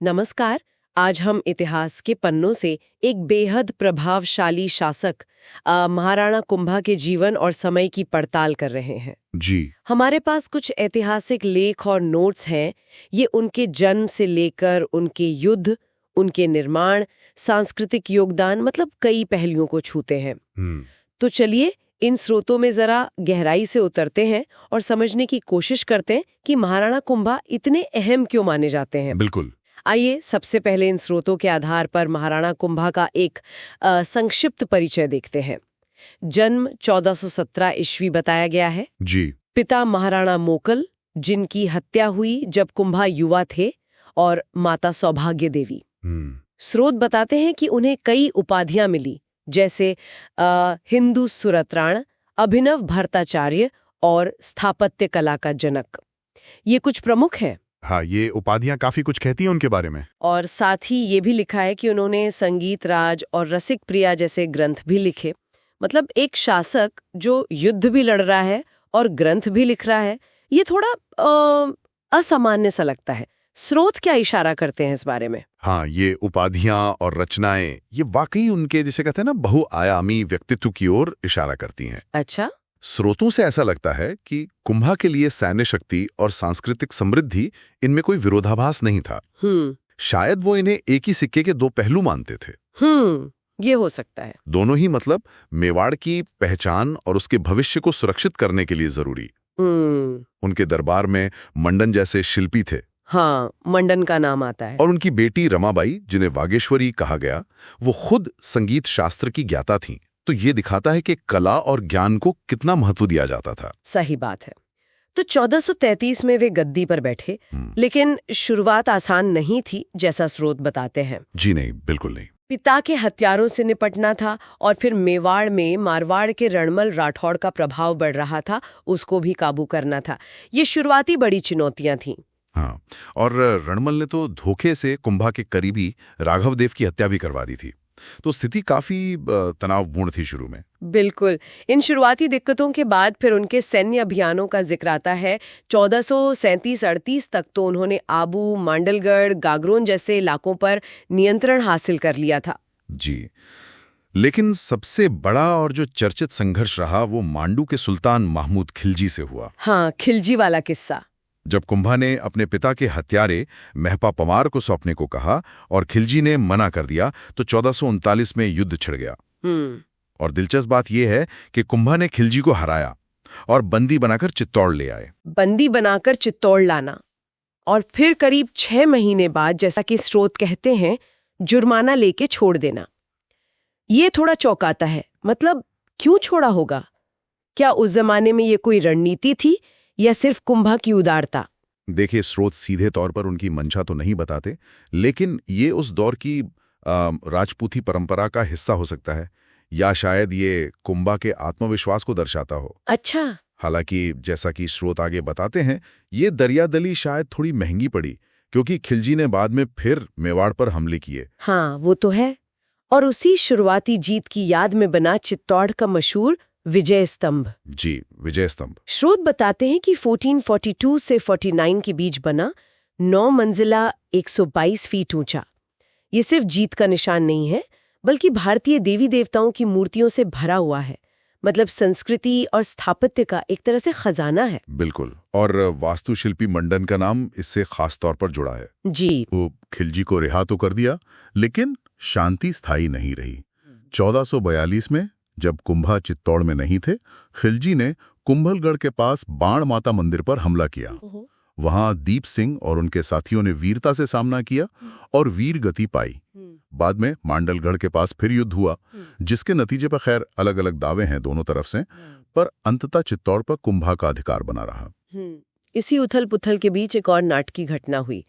नमस्कार। आज हम इतिहास के पन्नों से एक बेहद प्रभावशाली शासक महाराणा कुंभा के जीवन और समय की पड़ताल कर रहे हैं। जी। हमारे पास कुछ ऐतिहासिक लेख और नोट्स हैं। ये उनके जन्म से लेकर उनके युद्ध, उनके निर्माण, सांस्कृतिक योगदान, मतलब कई पहलुओं को छूते हैं। तो चलिए इन स्रोतों में जरा गहराई से उतरते हैं और समझने की कोशिश करते हैं कि महाराणा कुंभा इतने अहम क्यों माने जाते हैं। बिल्कुल। आइए सबसे पहले इन स्रोतों के आधार पर महाराणा कुंभा का एक संक्षिप्त परिचय देखते हैं। जन्म 1417 ईस्वी बताया गया है। जी। पिता महाराणा मोकल, जिनकी हत्या हुई जब कुंभा युवा थे, और माता सौभाग्य देवी। स्रोत बताते हैं कि उन्हें कई उपाधियां मिली, जैसे हिंदू सुरत्राण, अभिनव भट्टाचार्य और स्थापत्य कला का जनक। ये कुछ प्रमुख हैं। हाँ, ये उपाधियां काफी कुछ कहती हैं उनके बारे में। और साथ ही ये भी लिखा है कि उन्होंने संगीत राज और रसिक प्रिया जैसे ग्रंथ भी लिखे। मतलब एक शासक जो युद्ध भी लड़ रहा है और ग्रंथ भी लिख रहा है, ये थोड़ा असामान्य सा लगता है। स्रोत क्या इशारा करते हैं इस बारे में? हाँ, ये उपाधियां और रचनाएं ये वाकई उनके, जिसे कहते हैं ना, बहुआयामी व्यक्तित्व की ओर इशारा करती हैं। अच्छा। स्रोतों से ऐसा लगता है कि कुंभा के लिए सैन्य शक्ति और सांस्कृतिक समृद्धि, इनमें कोई विरोधाभास नहीं था। शायद वो इन्हें एक ही सिक्के के दो पहलू मानते थे। ये हो सकता है। दोनों ही, मतलब मेवाड़ की पहचान और उसके भविष्य को सुरक्षित करने के लिए जरूरी। उनके दरबार में मंडन जैसे शिल्पी थे। हाँ, मंडन का नाम आता है। और उनकी बेटी रमाबाई, जिन्हें वागेश्वरी कहा गया, वो खुद संगीत शास्त्र की ज्ञाता थीं। तो ये दिखाता है कि कला और ज्ञान को कितना महत्व दिया जाता था। सही बात है। तो 1433 में वे गद्दी पर बैठे, लेकिन शुरुआत आसान नहीं थी, जैसा स्रोत बताते हैं। जी नहीं, बिल्कुल नहीं। पिता के हथियारों से निपटना था, और फिर मेवाड़ में मारवाड़ के रणमल राठौड़ का प्रभाव बढ़ रहा था, उसको भी काबू करना था। ये शुरुआती बड़ी चुनौतियां थीं। हाँ, और रणमल ने तो धोखे से कुंभा के करीबी राघवदेव की हत्या भी करवा दी थी। तो स्थिति काफी तनावपूर्ण थी शुरू में। बिल्कुल। इन शुरुआती दिक्कतों के बाद फिर उनके सैन्य अभियानों का जिक्र आता है। 1437-38 तक तो उन्होंने आबू, मांडलगढ़, गागरोन जैसे इलाकों पर नियंत्रण हासिल कर लिया था। जी, लेकिन सबसे बड़ा और जो चर्चित संघर्ष रहा, वो मांडू के सुल्तान महमूद खिलजी से हुआ। हाँ, खिलजी वाला किस्सा। जब कुंभा ने अपने पिता के हत्यारे महपा पमार को सौंपने को कहा और खिलजी ने मना कर दिया, तो 1439 में युद्ध छिड़ गया। और दिलचस्प बात यह है कि कुंभा ने खिलजी को हराया और बंदी बनाकर चित्तौड़ ले आए। बंदी बनाकर चित्तौड़ लाना, और फिर करीब 6 महीने बाद, जैसा कि स्रोत कहते हैं, जुर्माना लेके छोड़ देना। ये थोड़ा चौंकाता है। मतलब क्यों छोड़ा होगा? क्या उस जमाने में ये कोई रणनीति थी या सिर्फ कुंभा की उदारता? देखिए, स्रोत सीधे तौर पर उनकी मंशा तो नहीं बताते, लेकिन ये उस दौर की राजपूती परंपरा का हिस्सा हो सकता है, या शायद ये कुंभा के आत्मविश्वास को दर्शाता हो। अच्छा। हालांकि जैसा कि स्रोत आगे बताते हैं, ये दरियादली शायद थोड़ी महंगी पड़ी, क्योंकि खिलजी ने बाद में फिर मेवाड़ पर हमले किए। हाँ, वो तो है। और उसी शुरुआती जीत की याद में बना चित्तौड़ का मशहूर विजय स्तंभ। जी, विजय स्तंभ। स्रोत बताते हैं कि 1442 से 49 के बीच बना, 9 मंजिला, 122 फीट ऊंचा। ये सिर्फ जीत का निशान नहीं है, बल्कि भारतीय देवी देवताओं की मूर्तियों से भरा हुआ है। मतलब संस्कृति और स्थापत्य का एक तरह से खजाना है। बिल्कुल। और वास्तुशिल्पी मंडन का नाम इससे खास तौर पर जुड़ा है। जी। वो खिलजी को रिहा तो कर दिया, लेकिन शांति स्थायी नहीं रही। 1442 में जब कुंभा चित्तौड़ में नहीं थे, खिलजी ने कुंभलगढ़ के पास बाण माता मंदिर पर हमला किया। वहां दीप सिंह और उनके साथियों ने वीरता से सामना किया और वीर गति पाई। बाद में मांडलगढ़ के पास फिर युद्ध हुआ, जिसके नतीजे पर खैर अलग अलग दावे हैं दोनों तरफ से, पर अंततः चित्तौड़ पर कुंभा का अधिकार बना रहा। इसी उथल पुथल के बीच एक और नाटकी घटना हुई।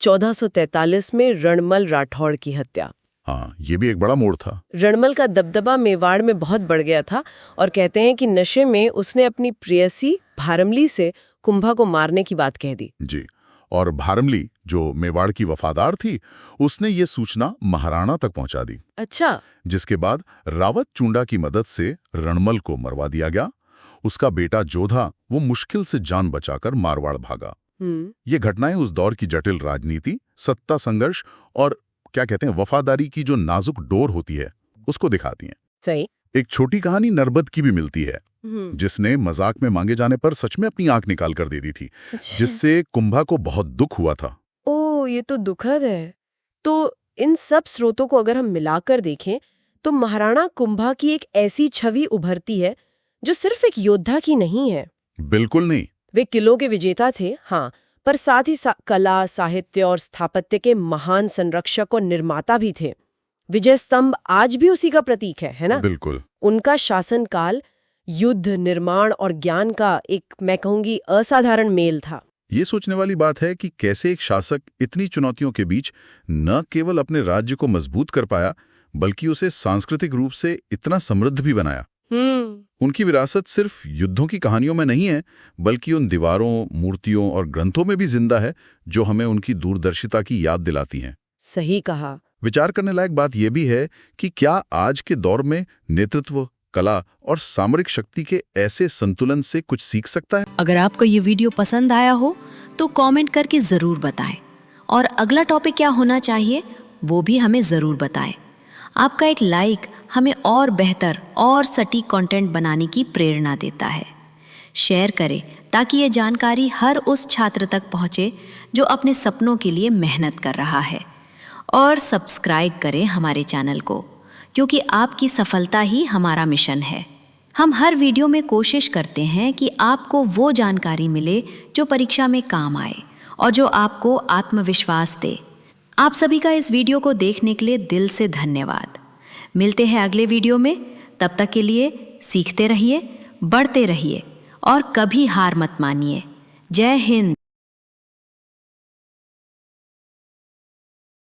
1443 में रणमल राठौड़ की हत्या। हाँ, ये भी एक बड़ा मोड़ था। रणमल का दबदबा मेवाड़ में बहुत बढ़ गया था, और कहते हैं कि नशे में उसने अपनी प्रेयसी भारमली से कुंभा को मारने की बात कह दी। जी, और भारमली, जो मेवाड़ की वफादार थी, उसने ये सूचना महाराणा तक पहुंचा दी। अच्छा। जिसके बाद रावत चूंडा की मदद से रणमल को मरवा दिया गया। उसका बेटा जोधा वो मुश्किल से जान बचाकर मारवाड़ भागा। ये घटनाएं उस दौर की जटिल राजनीति, सत्ता संघर्ष और क्या कहते हैं वफादारी की जो नाजुक डोर होती है उसको दिखाती हैं। सही। एक छोटी कहानी नरबद की भी मिलती है, जिसने मजाक में मांगे जाने पर सच में अपनी आंख निकाल कर दे दी थी, जिससे कुंभा को बहुत दुख हुआ था। ओह, ये तो दुखद है। तो इन सब स्रोतों को अगर हम मिलाकर देखें तो महाराणा कुंभा की एक ऐसी छवि उभरती है जो सिर्फ एक योद्धा की नहीं है। बिल्कुल नहीं। वे किलों के विजेता थे, हाँ, पर साथ ही कला, साहित्य और स्थापत्य के महान संरक्षक और निर्माता भी थे। विजय स्तंभ आज भी उसी का प्रतीक है ना? बिल्कुल। उनका शासनकाल युद्ध, निर्माण और ज्ञान का एक, मैं कहूंगी, असाधारण मेल था। ये सोचने वाली बात है कि कैसे एक शासक इतनी चुनौतियों के बीच न केवल अपने राज्य को मजबूत कर पाया, बल्कि उसे सांस्कृतिक रूप से इतना समृद्ध भी बनाया। उनकी विरासत सिर्फ युद्धों की कहानियों में नहीं है, बल्कि उन दीवारों, मूर्तियों और ग्रंथों में भी जिंदा है, जो हमें उनकी दूरदर्शिता की याद दिलाती हैं। सही कहा। विचार करने लायक बात यह भी है कि क्या आज के दौर में नेतृत्व, कला और सामरिक शक्ति के ऐसे संतुलन से कुछ सीख सकता है? अगर आपको ये वीडियो पसंद आया हो तो कमेंट करके जरूर बताएं, और अगला टॉपिक क्या होना चाहिए वो भी हमें जरूर बताएं। आपका एक लाइक हमें और बेहतर और सटीक कंटेंट बनाने की प्रेरणा देता है। शेयर करें ताकि ये जानकारी हर उस छात्र तक पहुंचे जो अपने सपनों के लिए मेहनत कर रहा है। और सब्सक्राइब करें हमारे चैनल को, क्योंकि आपकी सफलता ही हमारा मिशन है। हम हर वीडियो में कोशिश करते हैं कि आपको वो जानकारी मिले जो परीक्षा में काम आए और जो आपको आत्मविश्वास दे। आप सभी का इस वीडियो को देखने के लिए दिल से धन्यवाद। मिलते हैं अगले वीडियो में। तब तक के लिए सीखते रहिए, बढ़ते रहिए और कभी हार मत मानिए। जय हिंद।